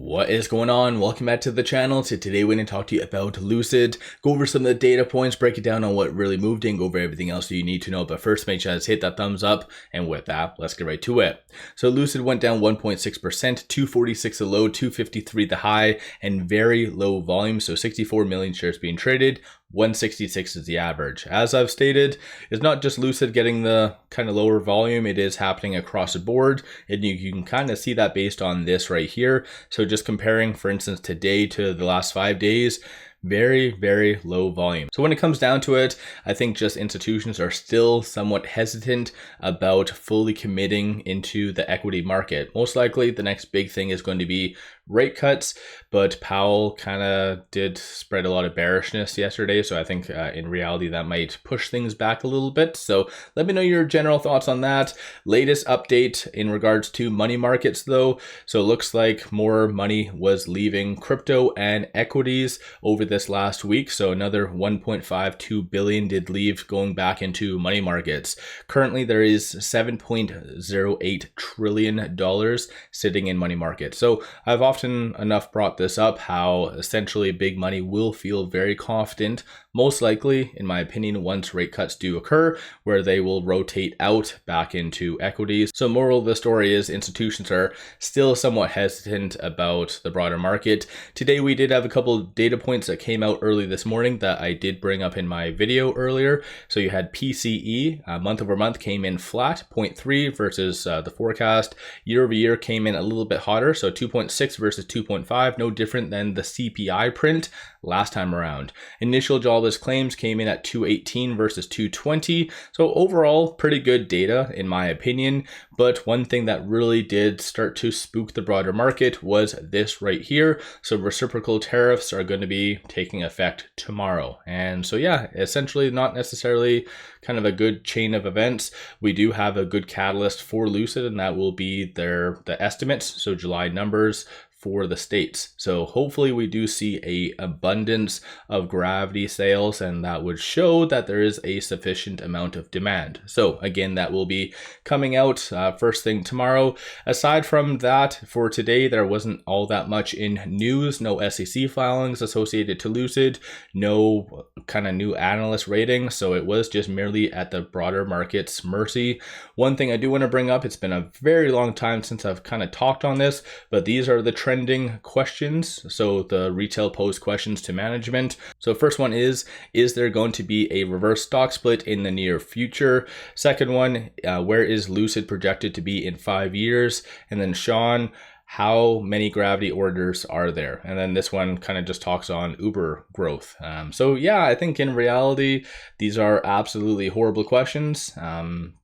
What is going on? Welcome back to the channel. So today we're going to talk to you about Lucid, go over some of the data points, break it down on what really moved in, go over everything else that you need to know. But first, make sure to hit that thumbs up. And with that, let's get right to it. So Lucid went down 1.6%, 246 the low, 253 the high, and very low volume. So 64 million shares being traded. 166 is the average. As I've stated, it's not just Lucid getting the kind of lower volume, it is happening across the board, and you can kind of see that based on this right here. So just comparing, for instance, today to the last 5 days, very low volume. So when it comes down to it, I think just institutions are still somewhat hesitant about fully committing into the equity market. Most likely the next big thing is going to be rate cuts, but Powell kind of did spread a lot of bearishness yesterday, so I think in reality that might push things back a little bit. So let me know your general thoughts on that. Latest update in regards to money markets though, so it looks like more money was leaving crypto and equities over this last week. So another 1.52 billion did leave, going back into money markets. Currently there is $7.08 trillion sitting in money markets. So I've often enough brought this up, how essentially big money will feel very confident, most likely, in my opinion, once rate cuts do occur, where they will rotate out back into equities. So moral of the story is institutions are still somewhat hesitant about the broader market. Today we did have a couple of data points that came out early this morning that I did bring up in my video earlier. So you had PCE, month over month came in flat, 0.3 versus the forecast. Year over year came in a little bit hotter, so 2.6 versus 2.5, no different than the CPI print last time around. Initial jobless claims came in at 218 versus 220. So overall, pretty good data in my opinion. But one thing that really did start to spook the broader market was this right here. So reciprocal tariffs are going to be taking effect tomorrow. And so yeah, essentially not necessarily kind of a good chain of events. We do have a good catalyst for Lucid, and that will be the estimates. So July numbers for the states. So hopefully we do see a abundance of Gravity sales, and that would show that there is a sufficient amount of demand. So again, that will be coming out first thing tomorrow. Aside from that, for today, there wasn't all that much in news. No SEC filings associated to Lucid, no kind of new analyst rating. So it was just merely at the broader market's mercy. One thing I do want to bring up, it's been a very long time since I've kind of talked on this, but these are the trending questions. So the retail pose questions to management. So first one is there going to be a reverse stock split in the near future? Second one, where is Lucid projected to be in 5 years? And then Sean, how many Gravity orders are there? And then this one kind of just talks on Uber growth. So yeah, I think in reality, these are absolutely horrible questions.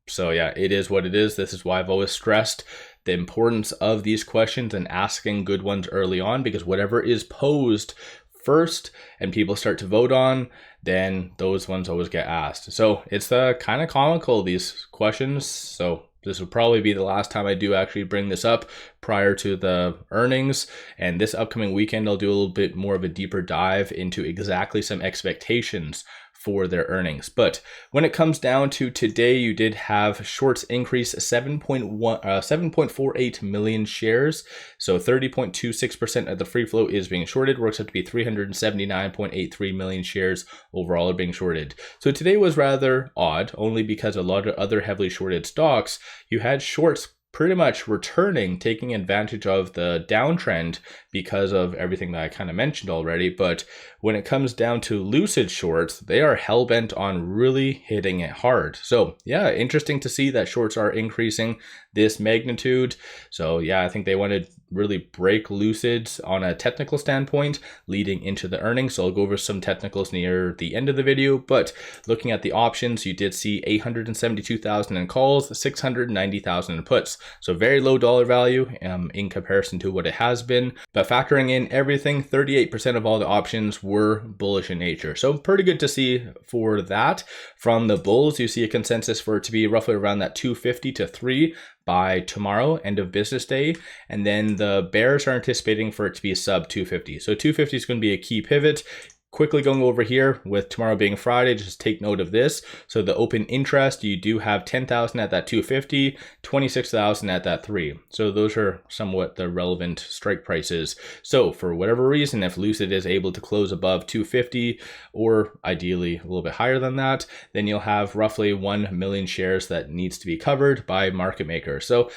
So yeah, it is what it is. This is why I've always stressed the importance of these questions and asking good ones early on, because whatever is posed first and people start to vote on, then those ones always get asked. So it's kind of comical, these questions. So this will probably be the last time I do actually bring this up prior to the earnings. And this upcoming weekend, I'll do a little bit more of a deeper dive into exactly some expectations for their earnings. But when it comes down to today, you did have shorts increase 7.48 million shares. So 30.26% of the free float is being shorted, works out to be 379.83 million shares overall are being shorted. So today was rather odd, only because a lot of other heavily shorted stocks, you had shorts pretty much returning, taking advantage of the downtrend because of everything that I kind of mentioned already. But when it comes down to Lucid shorts, they are hell-bent on really hitting it hard. So yeah, interesting to see that shorts are increasing this magnitude. So yeah, I think they want to really break Lucid's on a technical standpoint leading into the earnings. So I'll go over some technicals near the end of the video, but looking at the options, you did see 872,000 in calls, 690,000 in puts. So very low dollar value in comparison to what it has been, but factoring in everything, 38% of all the options were bullish in nature. So pretty good to see for that. From the bulls, you see a consensus for it to be roughly around that 250 to 3 by tomorrow, end of business day. And then the bears are anticipating for it to be sub 250. So 250 is going to be a key pivot. quickly going over here with tomorrow being Friday, just take note of this. So the open interest, you do have 10,000 at that 250, 26,000 at that 3. So those are somewhat the relevant strike prices. So for whatever reason, if Lucid is able to close above 250 or ideally a little bit higher than that, then you'll have roughly 1 million shares that needs to be covered by market maker. So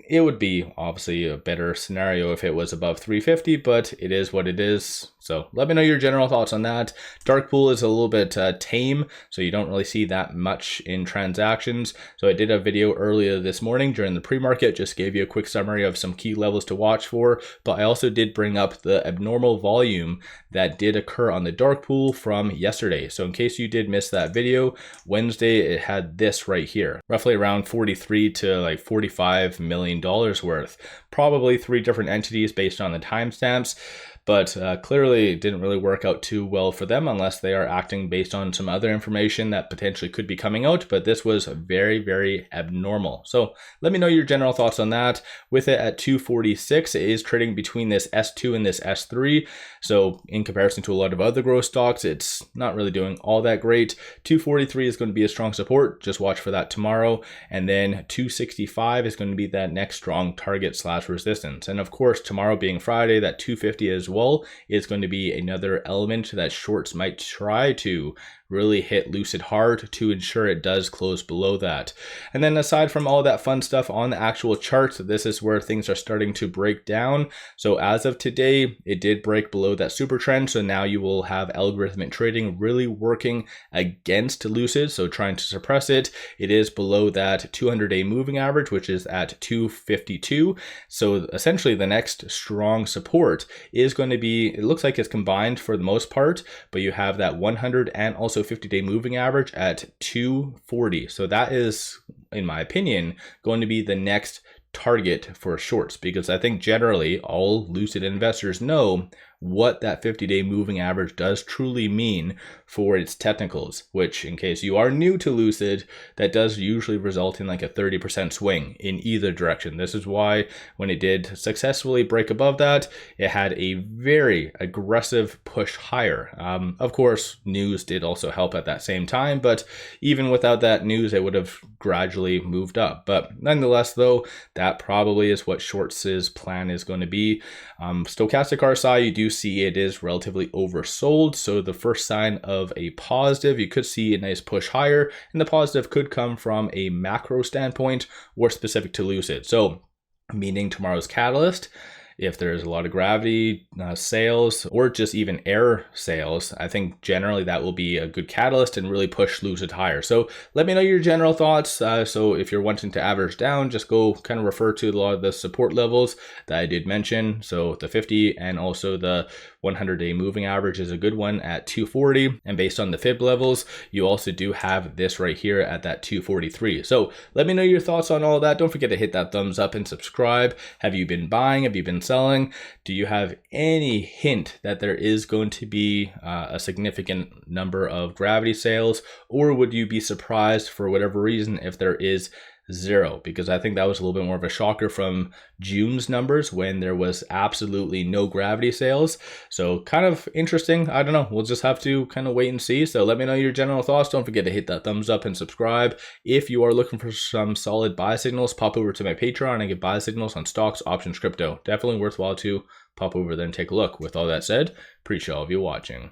it would be obviously a better scenario if it was above 350, but it is what it is. So let me know your general thoughts on that. Dark pool is a little bit tame, so you don't really see that much in transactions. So I did a video earlier this morning during the pre-market, just gave you a quick summary of some key levels to watch for, but I also did bring up the abnormal volume that did occur on the dark pool from yesterday. So in case you did miss that video, Wednesday it had this right here, roughly around 43 to like $45 million worth, probably 3 different entities based on the timestamps. But clearly it didn't really work out too well for them unless they are acting based on some other information that potentially could be coming out. But this was very, very abnormal. So let me know your general thoughts on that. With it at 246, it is trading between this S2 and this S3. So in comparison to a lot of other growth stocks, it's not really doing all that great. 243 is going to be a strong support. Just watch for that tomorrow. And then 265 is going to be that next strong target / resistance. And of course, tomorrow being Friday, that 250 as well is going to be another element that shorts might try to really hit Lucid hard to ensure it does close below that. And then aside from all that fun stuff on the actual chart, this is where things are starting to break down. So as of today, it did break below that super trend. So now you will have algorithmic trading really working against Lucid. So trying to suppress it. It is below that 200-day moving average, which is at 252. So essentially the next strong support is going to be, it looks like it's combined for the most part, but you have that 100 and also 50-day moving average at 240. So that is, in my opinion, going to be the next target for shorts, because I think generally all Lucid investors know what that 50-day moving average does truly mean for its technicals, which in case you are new to Lucid, that does usually result in like a 30% swing in either direction. This is why when it did successfully break above that, it had a very aggressive push higher. Of course, news did also help at that same time, but even without that news, it would have gradually moved up. But nonetheless, though, that probably is what shorts' plan is going to be. Stochastic RSI, you do see it is relatively oversold. So the first sign of a positive, you could see a nice push higher, and the positive could come from a macro standpoint or specific to Lucid. So meaning tomorrow's catalyst, if there's a lot of gravity sales or just even air sales, I think generally that will be a good catalyst and really push Lucid higher. So let me know your general thoughts. So if you're wanting to average down, just go kind of refer to a lot of the support levels that I did mention. So the 50 and also the 100-day moving average is a good one at 240. And based on the fib levels, you also do have this right here at that 243. So let me know your thoughts on all that. Don't forget to hit that thumbs up and subscribe. Have you been buying? Have you been selling? Do you have any hint that there is going to be a significant number of gravity sales, or would you be surprised for whatever reason if there is 0? Because I think that was a little bit more of a shocker from June's numbers when there was absolutely no gravity sales. So kind of interesting. I don't know. We'll just have to kind of wait and see. So let me know your general thoughts. Don't forget to hit that thumbs up and subscribe. If you are looking for some solid buy signals, pop over to my Patreon and get buy signals on stocks, options, crypto. Definitely worthwhile to pop over there and take a look. With all that said, appreciate all of you watching.